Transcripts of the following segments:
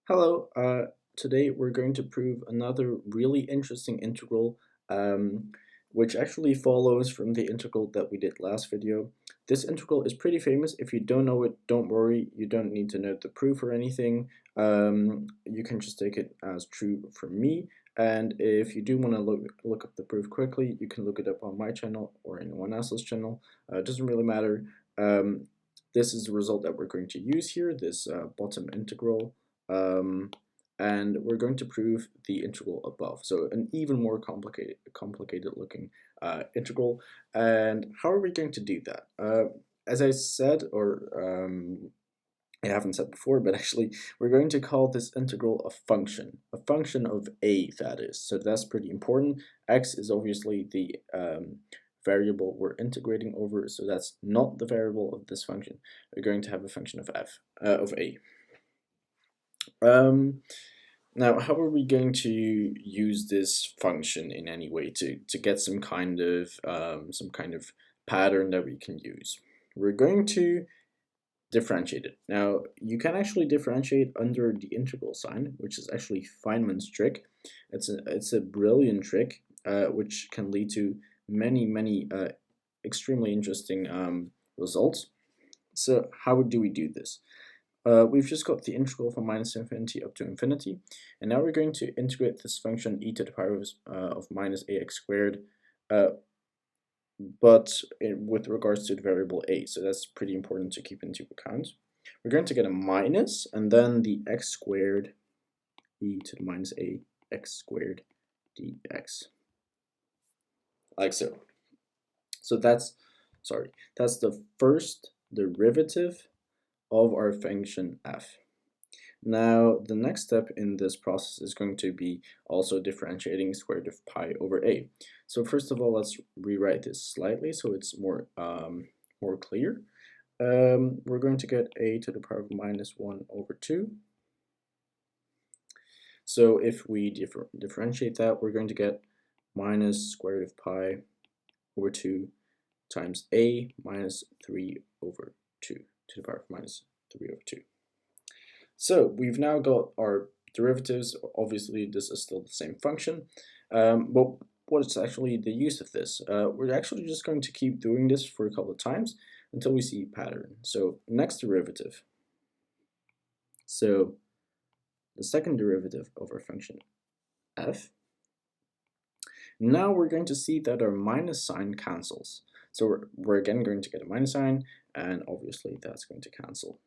Hello, today we're going to prove another really interesting integral, um, which actually follows from the integral that we did last video. This integral is pretty famous. If you don't know it, don't worry. You don't need to know the proof or anything. You can just take it as true from me. And if you do want to look up the proof quickly, you can look it up on my channel or anyone else's channel. It doesn't really matter. This is the result that we're going to use here, this bottom integral. Um, and we're going to prove the integral above. So an even more complicated looking integral. And how are we going to do that? As I said, or I haven't said before, but actually we're going to call this integral a function of a, that is. So that's pretty important. X is obviously the variable we're integrating over, so that's not the variable of this function. We're going to have a function of of a. Now, how are we going to use this function in any way to get some kind of pattern that we can use? We're going to differentiate it. Now, you can actually differentiate under the integral sign, which is actually Feynman's trick. It's a brilliant trick, which can lead to many extremely interesting results. So how do we do this? We've just got the integral from minus infinity up to infinity, and now we're going to integrate this function e to the power of minus ax squared, with regards to the variable a, so that's pretty important to keep into account. We're going to get a minus, and then the x squared e to the minus a x squared dx, like so. So that's the first derivative of our function f. Now, the next step in this process is going to be also differentiating square root of pi over a. So first of all, let's rewrite this slightly so it's more clear. We're going to get a to the power of minus 1 over 2. So if we differentiate that, we're going to get minus square root of pi over 2 times a minus 3 over 2 to the power of minus 3 over 2. So we've now got our derivatives. Obviously, this is still the same function, but what's actually the use of this? We're actually just going to keep doing this for a couple of times until we see a pattern. So next derivative. So the second derivative of our function f. Now we're going to see that our minus sign cancels. So we're again going to get a minus sign, and obviously that's going to cancel.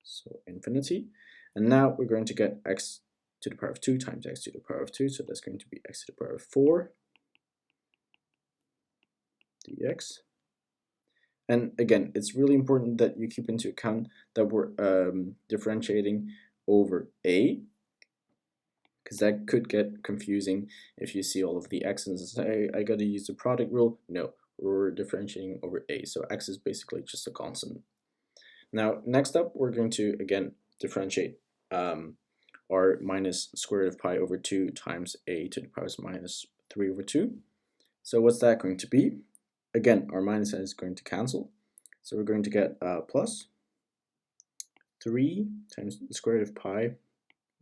So infinity. And now we're going to get x to the power of 2 times x to the power of 2. So that's going to be x to the power of 4 dx. And again, it's really important that you keep into account that we're differentiating over a, because that could get confusing if you see all of the x's and say, I got to use the product rule. No, we're differentiating over a. So x is basically just a constant. Now, next up, we're going to, again, differentiate our minus square root of pi over 2 times a to the power of minus 3 over 2. So what's that going to be? Again, our minus is going to cancel. So we're going to get plus 3 times the square root of pi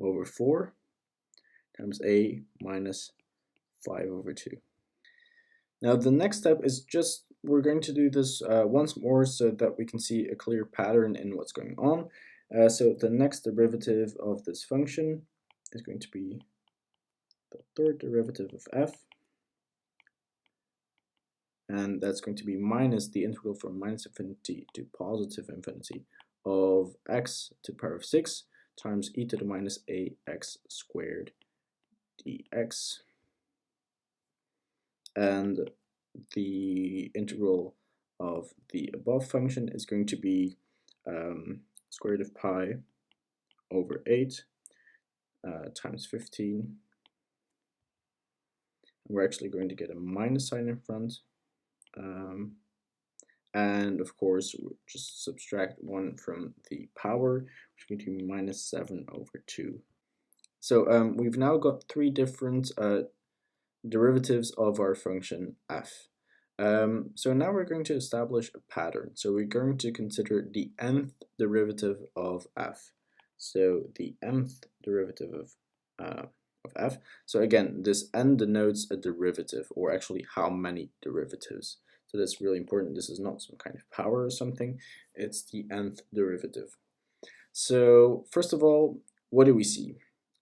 over 4 times a minus 5 over 2. Now the next step is just, we're going to do this once more so that we can see a clear pattern in what's going on. So the next derivative of this function is going to be the third derivative of f, and that's going to be minus the integral from minus infinity to positive infinity of x to the power of 6 times e to the minus ax squared dx. And the integral of the above function is going to be square root of pi over 8 times 15. We're actually going to get a minus sign in front. And of course, we'll just subtract 1 from the power, which is going to be minus 7 over 2. So we've now got 3 different derivatives of our function f. So now we're going to establish a pattern. So we're going to consider the nth derivative of f. So the mth derivative of f. So again, this n denotes a derivative, or actually how many derivatives. So that's really important. This is not some kind of power or something. It's the nth derivative. So first of all, what do we see?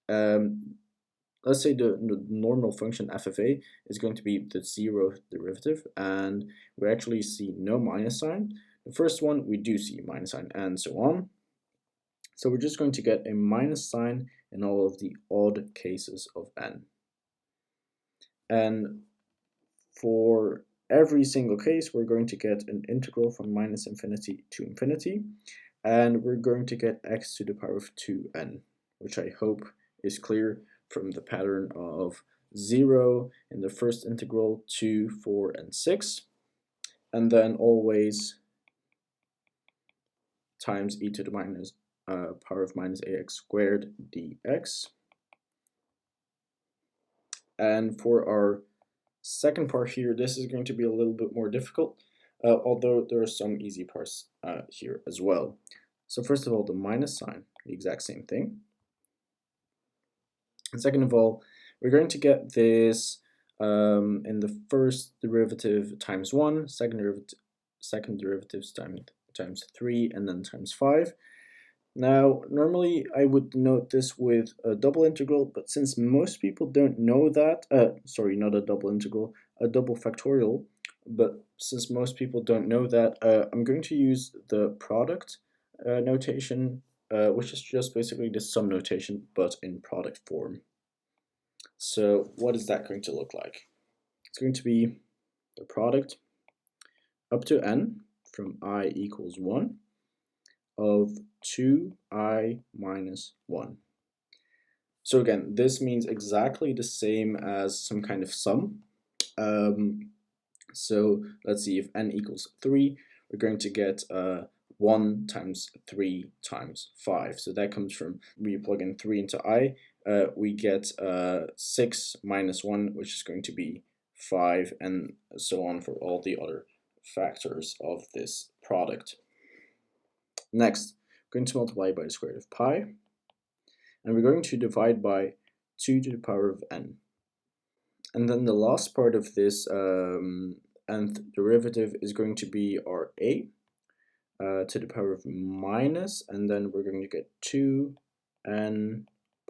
Let's say the normal function f of a is going to be the zeroth derivative, and we actually see no minus sign. The first one, we do see minus sign, and so on. So we're just going to get a minus sign in all of the odd cases of n. And for every single case, we're going to get an integral from minus infinity to infinity, and we're going to get x to the power of 2n, which I hope is clear from the pattern of 0 in the first integral, 2, 4, and 6, and then always times e to the minus power of minus ax squared dx. And for our second part here, this is going to be a little bit more difficult, although there are some easy parts here as well. So first of all, the minus sign, the exact same thing. And second of all, we're going to get this in the first derivative times 1, second derivatives times 3, and then times 5. Now, normally I would denote this with a double integral, but since most people don't know that, sorry, not a double integral, a double factorial, but since most people don't know that, I'm going to use the product notation, which is just basically the sum notation, but in product form. So what is that going to look like? It's going to be the product up to n from I equals 1 of 2i minus 1. So again, this means exactly the same as some kind of sum. So let's see, if n equals 3, we're going to get 1 times 3 times 5. So that comes from, we plug in 3 into I, we get 6 minus 1, which is going to be 5, and so on for all the other factors of this product. Next, we're going to multiply by the square root of pi, and we're going to divide by 2 to the power of n. And then the last part of this nth derivative is going to be our a to the power of minus, and then we're going to get 2n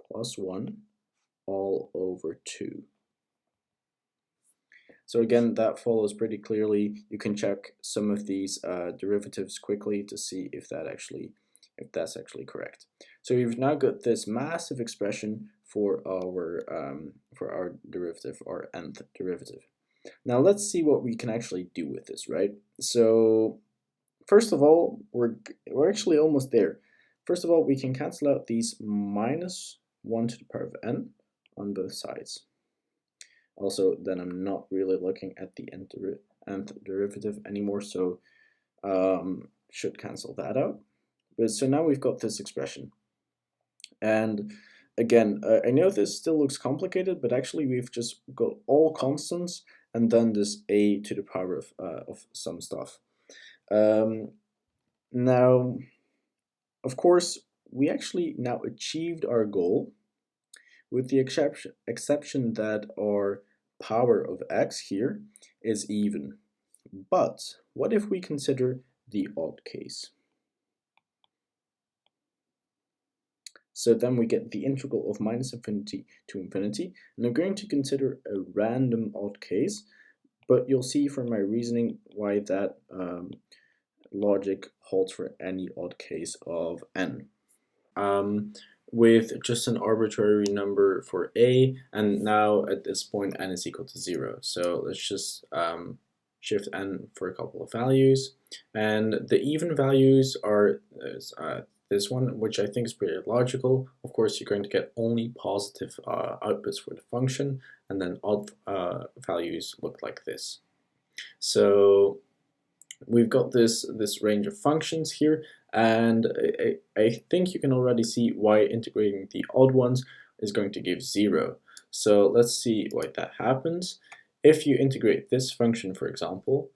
plus 1 all over 2. So again, that follows pretty clearly. You can check some of these derivatives quickly to see if that's actually correct. So we've now got this massive expression for our derivative, our nth derivative. Now let's see what we can actually do with this, right? So first of all, we're actually almost there. First of all, we can cancel out these minus 1 to the power of n on both sides. Also, then I'm not really looking at the nth derivative anymore, so should cancel that out. But so now we've got this expression. And again, I know this still looks complicated, but actually we've just got all constants and then this a to the power of some stuff. Now, of course, we actually now achieved our goal, with the exception that our power of x here is even. But what if we consider the odd case? So then we get the integral of minus infinity to infinity, and I'm going to consider a random odd case, but you'll see from my reasoning why that logic holds for any odd case of n. With just an arbitrary number for a, and now at this point n is equal to 0. So let's just shift n for a couple of values, and the even values are this one, which I think is pretty logical. Of course, you're going to get only positive outputs for the function, and then odd values look like this. So we've got this range of functions here, and I think you can already see why integrating the odd ones is going to give 0. So let's see why that happens. If you integrate this function, for example,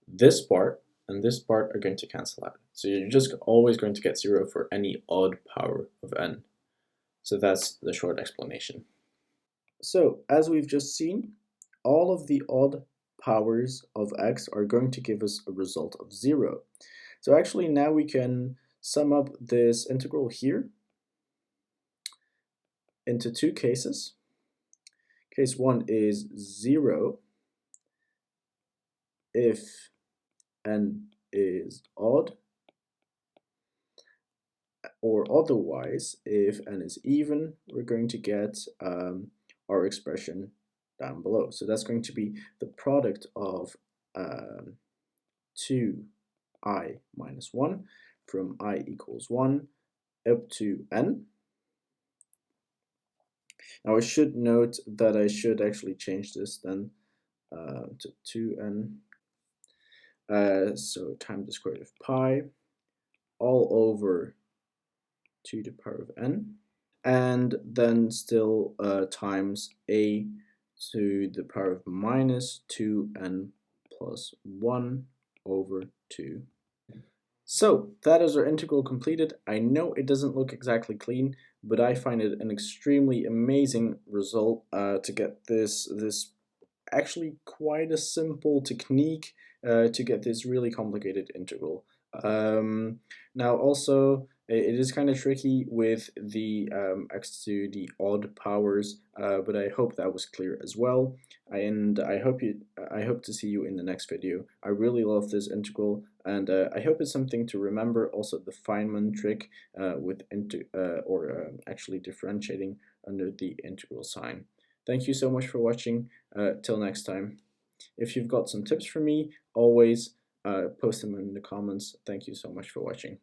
this part and this part are going to cancel out. So you're just always going to get 0 for any odd power of n. So that's the short explanation. So as we've just seen, all of the odd powers of x are going to give us a result of 0. So actually now we can sum up this integral here into two cases. Case 1 is 0 if n is odd, or otherwise, if n is even, we're going to get our expression down below. So that's going to be the product of 2I minus 1 from I equals 1 up to n. Now I should note that I should actually change this then to 2n. So times the square root of pi all over 2 to the power of n. And then still times a to the power of minus 2n plus 1 over 2. So that is our integral completed. I know it doesn't look exactly clean, but I find it an extremely amazing result to get this actually quite a simple technique to get this really complicated integral. Now also it is kind of tricky with the x to the odd powers, but I hope that was clear as well. And I hope to see you in the next video. I really love this integral, and I hope it's something to remember. Also, the Feynman trick with actually differentiating under the integral sign. Thank you so much for watching. Till next time. If you've got some tips for me, always post them in the comments. Thank you so much for watching.